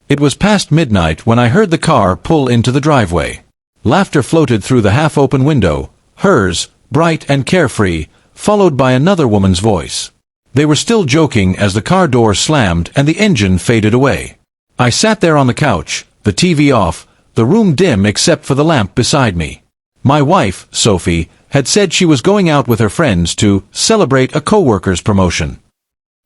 It was past midnight when I heard the car pull into the driveway. Laughter floated through the half-open window, hers, bright and carefree, followed by another woman's voice. They were still joking as the car door slammed and the engine faded away. I sat there on the couch, the TV off, the room dim except for the lamp beside me. My wife, Sophie, had said she was going out with her friends to celebrate a coworker's promotion.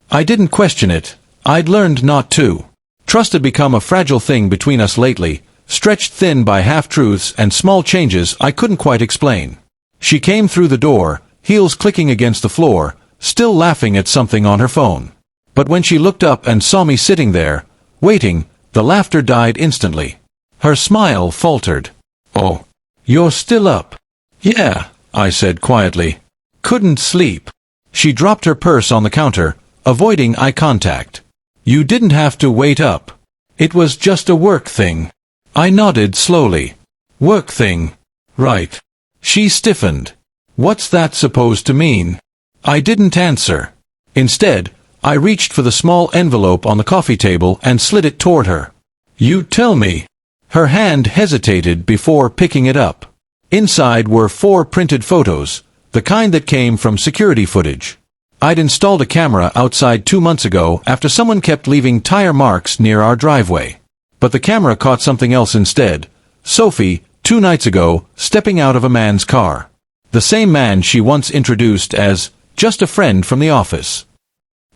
I didn't question it. I'd learned not to. Trust had become a fragile thing between us lately, stretched thin by half-truths and small changes I couldn't quite explain. She came through the door, heels clicking against the floor, still laughing at something on her phone. But when she looked up and saw me sitting there, waiting, the laughter died instantly. Her smile faltered. "Oh, you're still up?" "Yeah," I said quietly. "Couldn't sleep." She dropped her purse on the counter, avoiding eye contact. "You didn't have to wait up. It was just a work thing." I nodded slowly. "Work thing. Right." She stiffened. "What's that supposed to mean?" I didn't answer. Instead, I reached for the small envelope on the coffee table and slid it toward her. "You tell me." Her hand hesitated before picking it up. Inside were 4 printed photos, the kind that came from security footage. I'd installed a camera outside 2 months ago after someone kept leaving tire marks near our driveway. But the camera caught something else instead. Sophie, 2 nights ago, stepping out of a man's car. The same man she once introduced as just a friend from the office.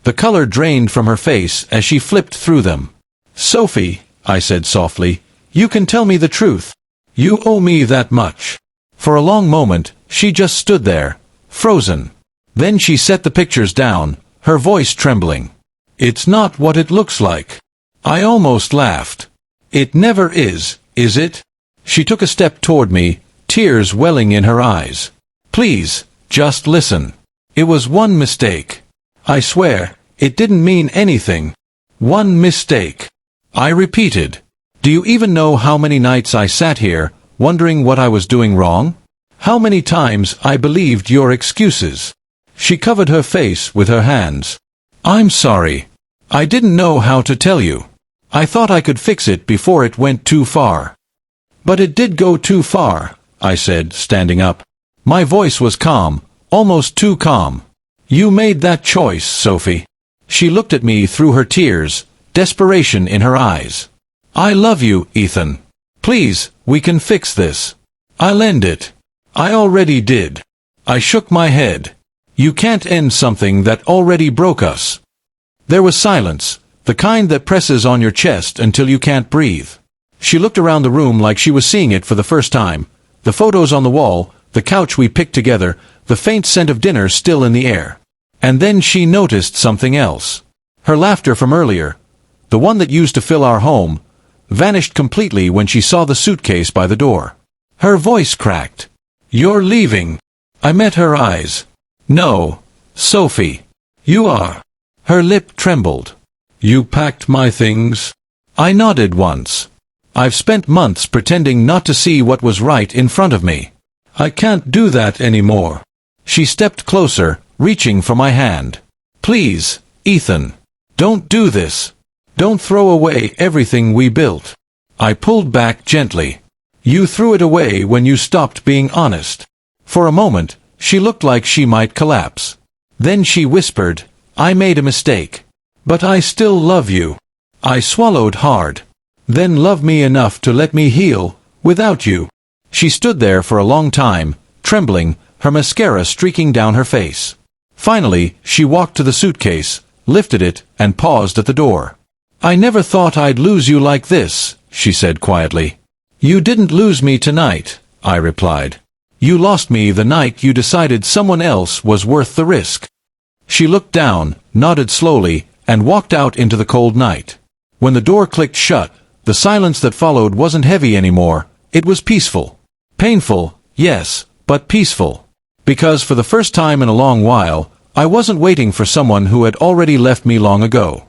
The color drained from her face as she flipped through them. "Sophie," I said softly, "you can tell me the truth. You owe me that much." For a long moment, she just stood there, frozen. Then she set the pictures down, her voice trembling. "It's not what it looks like." I almost laughed. "It never is it?" She took a step toward me, tears welling in her eyes. "Please, just listen. It was one mistake. I swear, it didn't mean anything. One mistake." I repeated. "Do you even know how many nights I sat here, wondering what I was doing wrong? How many times I believed your excuses?" She covered her face with her hands. "I'm sorry. I didn't know how to tell you. I thought I could fix it before it went too far." "But it did go too far," I said, standing up. My voice was calm, almost too calm. "You made that choice, Sophie." She looked at me through her tears, desperation in her eyes. "I love you, Ethan. Please, we can fix this. I'll end it." I already did. I shook my head. "You can't end something that already broke us." There was silence, the kind that presses on your chest until you can't breathe. She looked around the room like she was seeing it for the first time. The photos on the wall, the couch we picked together, the faint scent of dinner still in the air. And then she noticed something else. Her laughter from earlier, the one that used to fill our home, vanished completely when she saw the suitcase by the door. Her voice cracked. "You're leaving." I met her eyes. "No, Sophie. You are." Her lip trembled. "You packed my things?" I nodded once. "I've spent months pretending not to see what was right in front of me. I can't do that anymore." She stepped closer, reaching for my hand. "Please, Ethan. Don't do this. Don't throw away everything we built." I pulled back gently. "You threw it away when you stopped being honest." For a moment, she looked like she might collapse. Then she whispered, "I made a mistake. But I still love you." I swallowed hard. "Then love me enough to let me heal, without you." She stood there for a long time, trembling, her mascara streaking down her face. Finally, she walked to the suitcase, lifted it, and paused at the door. "I never thought I'd lose you like this," she said quietly. "You didn't lose me tonight," I replied. "You lost me the night you decided someone else was worth the risk." She looked down, nodded slowly, and walked out into the cold night. When the door clicked shut, the silence that followed wasn't heavy anymore, it was peaceful. Painful, yes, but peaceful. Because for the first time in a long while, I wasn't waiting for someone who had already left me long ago.